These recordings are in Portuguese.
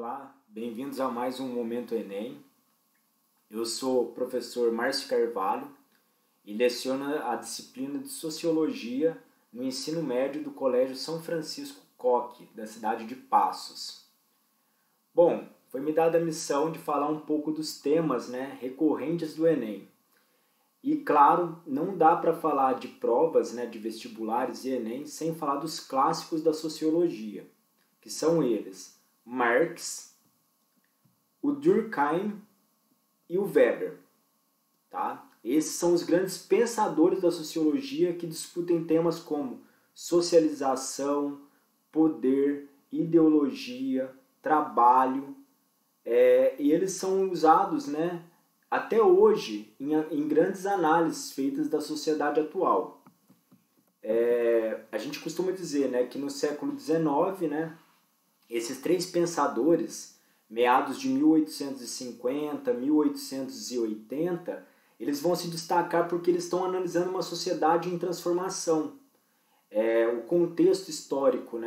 Olá, bem-vindos a mais um Momento Enem. Eu sou o professor Márcio Carvalho e leciono a disciplina de Sociologia no ensino médio do Colégio São Francisco Coque, da cidade de Passos. Bom, foi me dada a missão de falar um pouco dos temas recorrentes do Enem. E claro, não dá para falar de provas de vestibulares e Enem sem falar dos clássicos da Sociologia, que são eles Marx, o Durkheim e o Weber. Tá? Esses são os grandes pensadores da sociologia que discutem temas como socialização, poder, ideologia, trabalho, e eles são usados até hoje em grandes análises feitas da sociedade atual. A gente costuma dizer que no século XIX, esses três pensadores, meados de 1850, 1880, eles vão se destacar porque eles estão analisando uma sociedade em transformação. O contexto histórico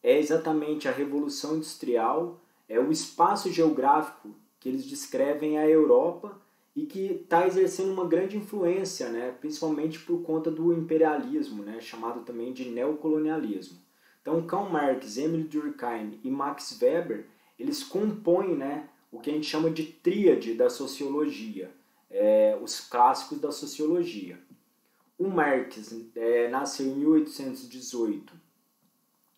é exatamente a Revolução Industrial, é o espaço geográfico que eles descrevem a Europa e que está exercendo uma grande influência, principalmente por conta do imperialismo, chamado também de neocolonialismo. Então, Karl Marx, Emile Durkheim e Max Weber, eles compõem o que a gente chama de tríade da sociologia, os clássicos da sociologia. O Marx nasceu em 1818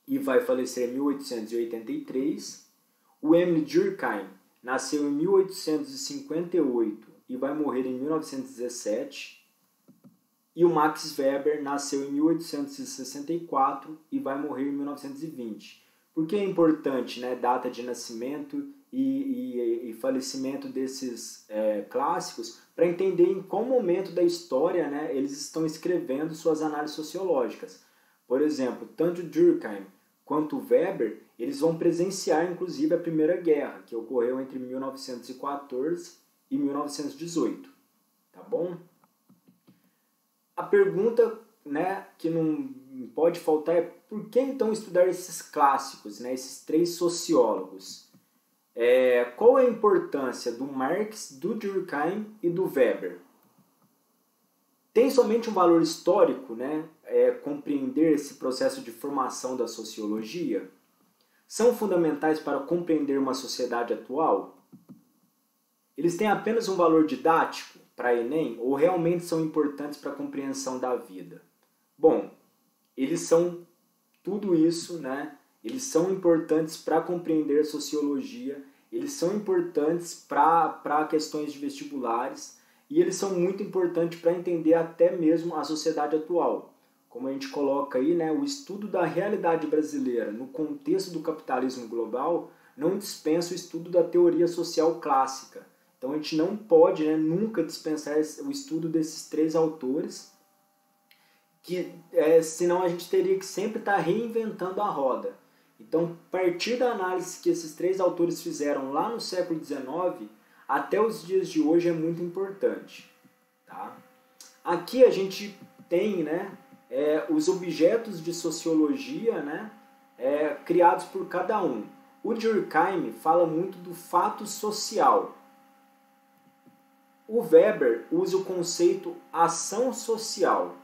e vai falecer em 1883. O Emile Durkheim nasceu em 1858 e vai morrer em 1917. E o Max Weber nasceu em 1864 e vai morrer em 1920. Por que é importante data de nascimento e falecimento desses clássicos? Para entender em qual momento da história eles estão escrevendo suas análises sociológicas. Por exemplo, tanto Durkheim quanto Weber, eles vão presenciar inclusive a Primeira Guerra, que ocorreu entre 1914 e 1918. Tá bom? A pergunta que não pode faltar é por que então estudar esses clássicos, esses três sociólogos? Qual é a importância do Marx, do Durkheim e do Weber? Tem somente um valor histórico compreender esse processo de formação da sociologia? São fundamentais para compreender uma sociedade atual? Eles têm apenas um valor didático para Enem ou realmente são importantes para a compreensão da vida? Bom, eles são tudo isso, Eles são importantes para compreender a sociologia, eles são importantes para questões de vestibulares e eles são muito importantes para entender até mesmo a sociedade atual. Como a gente coloca aí, o estudo da realidade brasileira no contexto do capitalismo global não dispensa o estudo da teoria social clássica. Então a gente não pode nunca dispensar o estudo desses três autores, senão a gente teria que sempre estar reinventando a roda. Então, a partir da análise que esses três autores fizeram lá no século XIX, até os dias de hoje é muito importante. Tá? Aqui a gente tem os objetos de sociologia criados por cada um. O Durkheim fala muito do fato social. O Weber usa o conceito ação social.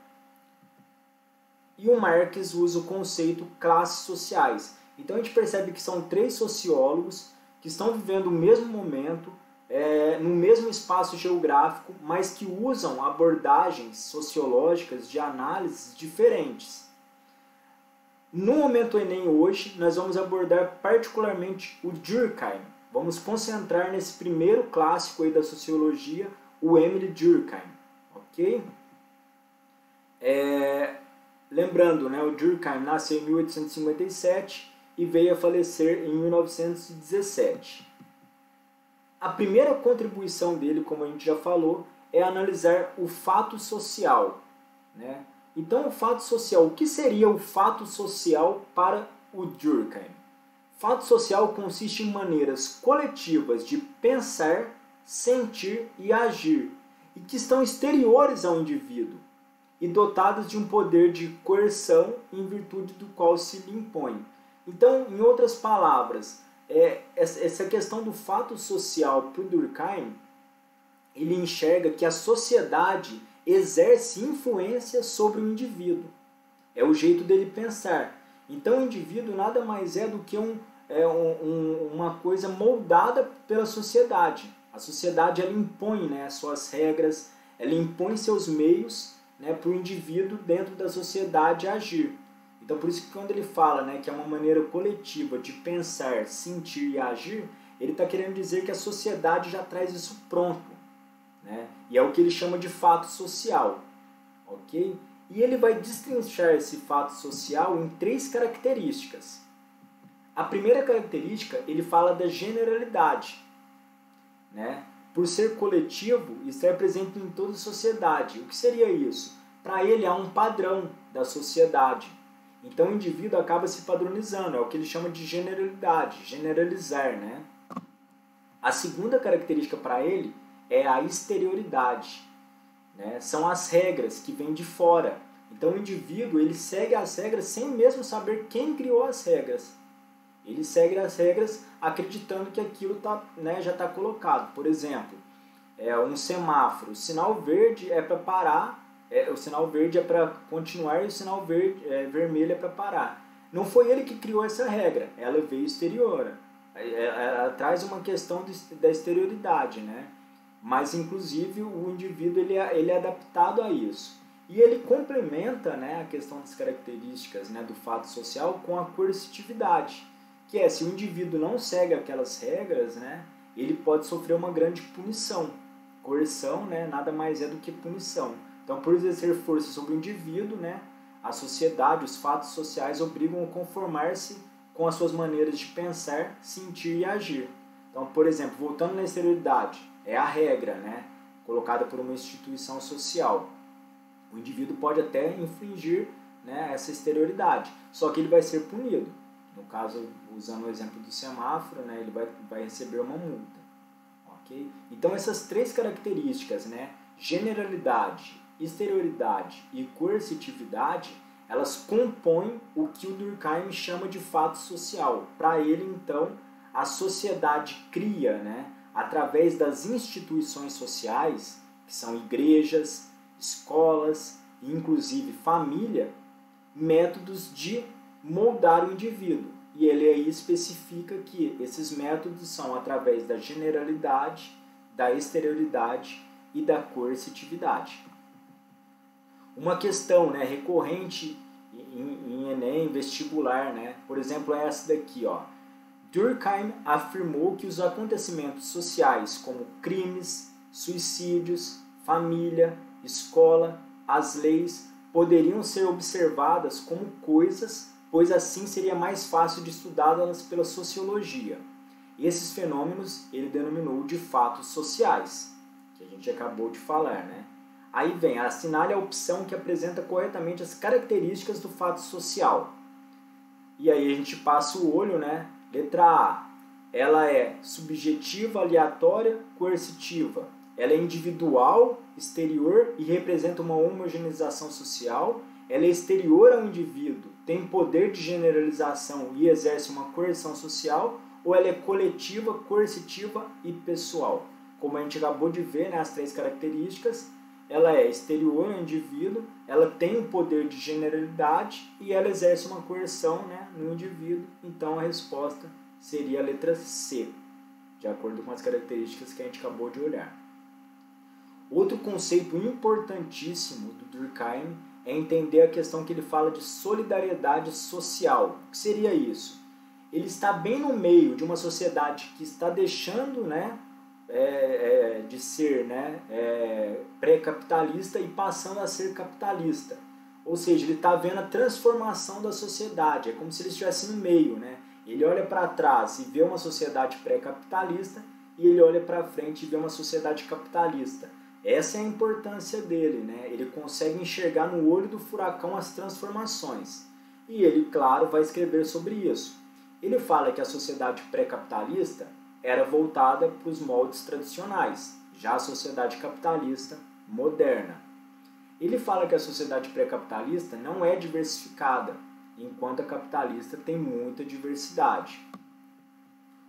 E o Marx usa o conceito classes sociais. Então a gente percebe que são três sociólogos que estão vivendo o mesmo momento, no mesmo espaço geográfico, mas que usam abordagens sociológicas de análises diferentes. No Momento Enem hoje, nós vamos abordar particularmente o Durkheim. Vamos concentrar nesse primeiro clássico aí da sociologia, o Emile Durkheim. Ok? Lembrando, o Durkheim nasceu em 1857 e veio a falecer em 1917. A primeira contribuição dele, como a gente já falou, é analisar o fato social. Então, o fato social, o que seria o fato social para o Durkheim? Fato social consiste em maneiras coletivas de pensar, sentir e agir, e que estão exteriores ao indivíduo, e dotadas de um poder de coerção em virtude do qual se lhe impõe. Então, em outras palavras, essa questão do fato social para o Durkheim, ele enxerga que a sociedade exerce influência sobre o indivíduo. É o jeito dele pensar. Então o indivíduo nada mais é do que uma coisa moldada pela sociedade. A sociedade ela impõe, né, suas regras, ela impõe seus meios, né, para o indivíduo dentro da sociedade agir. Então por isso que quando ele fala, né, que é uma maneira coletiva de pensar, sentir e agir, ele está querendo dizer que a sociedade já traz isso pronto, né? E é o que ele chama de fato social. Ok? E ele vai destrinchar esse fato social em 3 características. A primeira característica, ele fala da generalidade, né? Por ser coletivo, estar presente em toda a sociedade. O que seria isso? Para ele, há um padrão da sociedade. Então o indivíduo acaba se padronizando, é o que ele chama de generalidade, generalizar, né? A segunda característica para ele é a exterioridade, né? São as regras que vêm de fora. Então o indivíduo ele segue as regras sem mesmo saber quem criou as regras. Ele segue as regras acreditando que aquilo tá, né, já está colocado. Por exemplo, um semáforo. O sinal verde é para parar, o sinal verde é para continuar e o sinal vermelho é para parar. Não foi ele que criou essa regra, ela veio exterior. Ela traz uma questão da exterioridade, né? Mas inclusive o indivíduo ele é adaptado a isso. E ele complementa, né, a questão das características, né, do fato social com a coercitividade, que é, se o indivíduo não segue aquelas regras, né, ele pode sofrer uma grande punição. Coerção, né, nada mais é do que punição. Então, por exercer força sobre o indivíduo, né, a sociedade, os fatos sociais obrigam a conformar-se com as suas maneiras de pensar, sentir e agir. Então, por exemplo, voltando na exterioridade, é a regra, né, colocada por uma instituição social. O indivíduo pode até infringir, né, essa exterioridade, só que ele vai ser punido. No caso, usando o exemplo do semáforo, né, ele vai receber uma multa. Okay? Então essas 3 características, né, generalidade, exterioridade e coercitividade, elas compõem o que o Durkheim chama de fato social. Para ele, então, a sociedade cria, né, através das instituições sociais, que são igrejas, escolas e inclusive família, métodos de moldar o indivíduo. E ele aí especifica que esses métodos são através da generalidade, da exterioridade e da coercitividade. Uma questão, né, recorrente em Enem, vestibular, né, por exemplo, é essa daqui, ó. Durkheim afirmou que os acontecimentos sociais como crimes, suicídios, família, escola, as leis poderiam ser observadas como coisas, pois assim seria mais fácil de estudá-las pela sociologia. Esses fenômenos ele denominou de fatos sociais, que a gente acabou de falar, né? Aí vem, assinale a opção que apresenta corretamente as características do fato social. E aí a gente passa o olho, né? Letra A, ela é subjetiva, aleatória, coercitiva. Ela é individual, exterior e representa uma homogeneização social. Ela é exterior ao indivíduo, tem poder de generalização e exerce uma coerção social. Ou ela é coletiva, coercitiva e pessoal. Como a gente acabou de ver, né, as 3 características, ela é exterior ao indivíduo, ela tem um poder de generalidade e ela exerce uma coerção, né, no indivíduo. Então a resposta seria a letra C, de acordo com as características que a gente acabou de olhar. Outro conceito importantíssimo do Durkheim é entender a questão que ele fala de solidariedade social. O que seria isso? Ele está bem no meio de uma sociedade que está deixando, né, de ser, né, pré-capitalista e passando a ser capitalista. Ou seja, ele está vendo a transformação da sociedade. É como se ele estivesse no meio, né? Ele olha para trás e vê uma sociedade pré-capitalista e ele olha para frente e vê uma sociedade capitalista. Essa é a importância dele, né? Ele consegue enxergar no olho do furacão as transformações. E ele, claro, vai escrever sobre isso. Ele fala que a sociedade pré-capitalista era voltada para os moldes tradicionais, já a sociedade capitalista moderna. Ele fala que a sociedade pré-capitalista não é diversificada, enquanto a capitalista tem muita diversidade.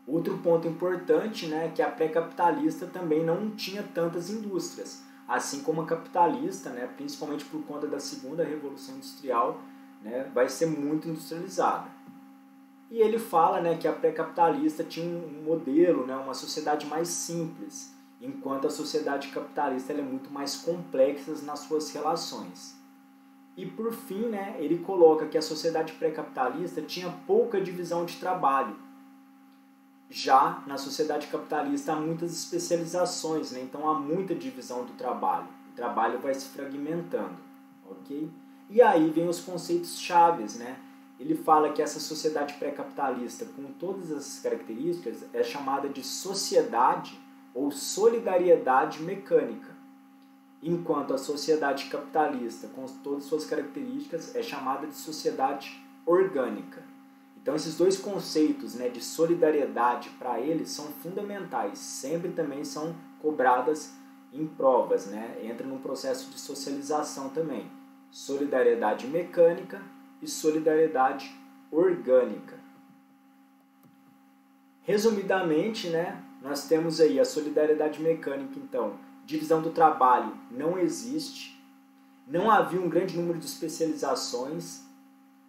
Outro ponto importante, né, é que a pré-capitalista também não tinha tantas indústrias, assim como a capitalista, né, principalmente por conta da segunda revolução industrial, né, vai ser muito industrializada. E ele fala, né, que a pré-capitalista tinha um modelo, né, uma sociedade mais simples, enquanto a sociedade capitalista ela é muito mais complexa nas suas relações. E por fim, né, ele coloca que a sociedade pré-capitalista tinha pouca divisão de trabalho. Já na sociedade capitalista há muitas especializações, né? Então há muita divisão do trabalho. O trabalho vai se fragmentando, ok? E aí vem os conceitos chaves, né? Ele fala que essa sociedade pré-capitalista, com todas essas características, é chamada de sociedade ou solidariedade mecânica, enquanto a sociedade capitalista, com todas as suas características, é chamada de sociedade orgânica. Então esses dois conceitos, né, de solidariedade para eles são fundamentais, sempre também são cobradas em provas, né? Entra num processo de socialização também. Solidariedade mecânica e solidariedade orgânica. Resumidamente, né, nós temos aí a solidariedade mecânica, então, divisão do trabalho não existe, não havia um grande número de especializações,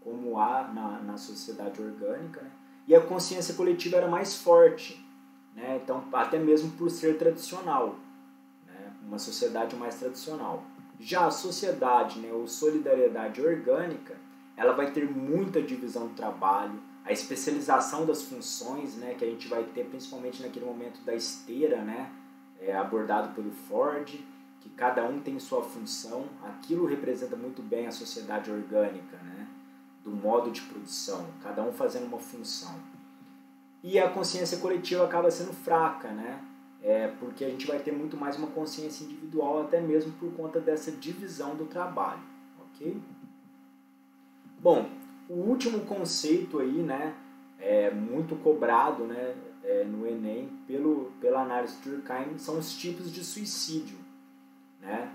como há na sociedade orgânica, né? E a consciência coletiva era mais forte, né? Então, até mesmo por ser tradicional, né? Uma sociedade mais tradicional. Já a sociedade, né, ou solidariedade orgânica, ela vai ter muita divisão do trabalho, a especialização das funções, né, que a gente vai ter principalmente naquele momento da esteira, né, abordado pelo Ford, que cada um tem sua função. Aquilo representa muito bem a sociedade orgânica, né, do modo de produção, cada um fazendo uma função. E a consciência coletiva acaba sendo fraca, né? Porque a gente vai ter muito mais uma consciência individual, até mesmo por conta dessa divisão do trabalho, ok? Bom, o último conceito aí, né, muito cobrado, né, no Enem pela análise de Durkheim, são os tipos de suicídio, né?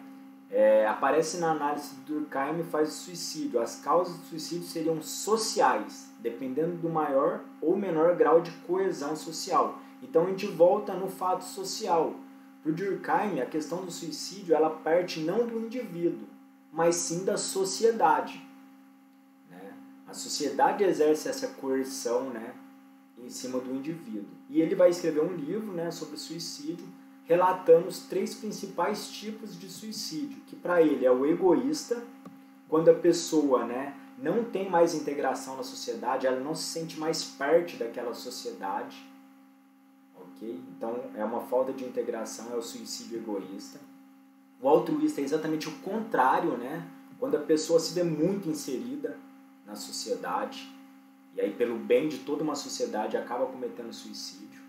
Aparece na análise de Durkheim faz o suicídio. As causas do suicídio seriam sociais, dependendo do maior ou menor grau de coesão social. Então a gente volta no fato social. Para o Durkheim, a questão do suicídio ela parte não do indivíduo, mas sim da sociedade, né? A sociedade exerce essa coerção, né, em cima do indivíduo. E ele vai escrever um livro, né, sobre suicídio, relatando os 3 principais tipos de suicídio, que para ele é o egoísta, quando a pessoa, né, não tem mais integração na sociedade, ela não se sente mais parte daquela sociedade, ok? Então é uma falta de integração, é o suicídio egoísta. O altruísta é exatamente o contrário, né, quando a pessoa se vê muito inserida na sociedade, e aí pelo bem de toda uma sociedade acaba cometendo suicídio,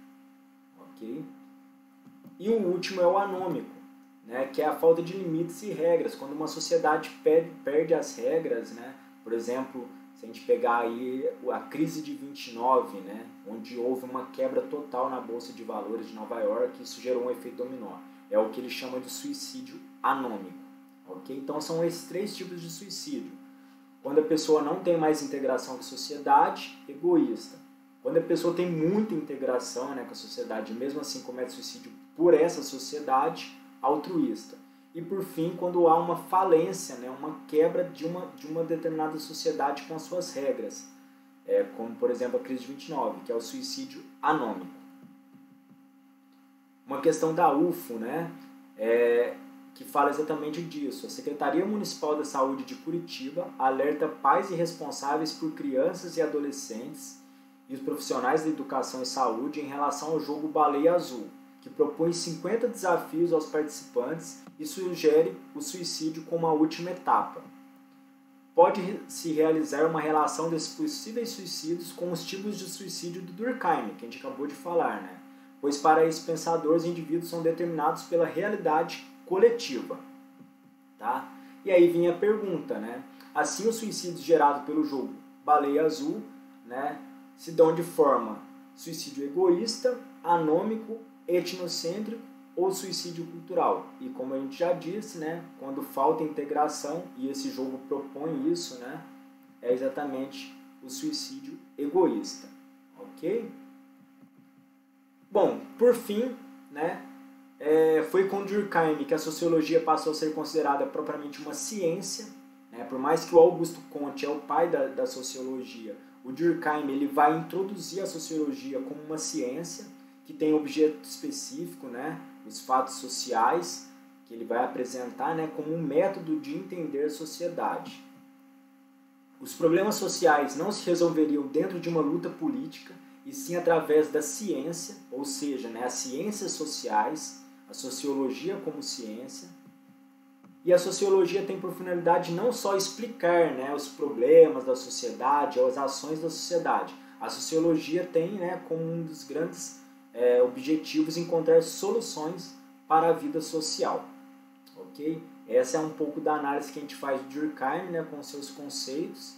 ok? E o último é o anômico, né, que é a falta de limites e regras. Quando uma sociedade perde as regras, né, por exemplo, se a gente pegar aí a crise de 29, né, onde houve uma quebra total na Bolsa de Valores de Nova York, isso gerou um efeito dominó. É o que ele chama de suicídio anômico. Okay? Então são esses 3 tipos de suicídio. Quando a pessoa não tem mais integração com a sociedade, egoísta. Quando a pessoa tem muita integração, né, com a sociedade, mesmo assim comete suicídio por essa sociedade, altruísta. E por fim, quando há uma falência, né, uma quebra de uma determinada sociedade com as suas regras, como por exemplo a crise de 29, que é o suicídio anômico. Uma questão da UFO, né, que fala exatamente disso. A Secretaria Municipal da Saúde de Curitiba alerta pais e responsáveis por crianças e adolescentes e os profissionais da educação e saúde em relação ao jogo Baleia Azul, que propõe 50 desafios aos participantes e sugere o suicídio como a última etapa. Pode-se realizar uma relação desses possíveis suicídios com os tipos de suicídio do Durkheim, que a gente acabou de falar, né? Pois para esse pensador os indivíduos são determinados pela realidade coletiva. Tá? E aí vinha a pergunta, né? Assim, os suicídios gerados pelo jogo Baleia Azul, né, se dão de forma suicídio egoísta, anômico, etnocêntrico ou suicídio cultural. E como a gente já disse, né, quando falta integração, e esse jogo propõe isso, né, é exatamente o suicídio egoísta. Ok? Bom, por fim, né, foi com Durkheim que a sociologia passou a ser considerada propriamente uma ciência, né? Por mais que o Augusto Comte é o pai da sociologia, o Durkheim ele vai introduzir a sociologia como uma ciência que tem objeto específico, né? Os fatos sociais, que ele vai apresentar, né, como um método de entender a sociedade. Os problemas sociais não se resolveriam dentro de uma luta política, e sim através da ciência, ou seja, né, as ciências sociais, a sociologia como ciência. E a sociologia tem por finalidade não só explicar, né, os problemas da sociedade ou as ações da sociedade. A sociologia tem, né, como um dos grandes objetivos encontrar soluções para a vida social. Ok? Essa é um pouco da análise que a gente faz de Durkheim, né, com seus conceitos.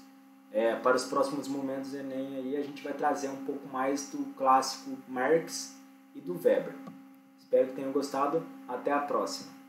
Para os próximos momentos do Enem aí, a gente vai trazer um pouco mais do clássico Marx e do Weber. Espero que tenham gostado. Até a próxima.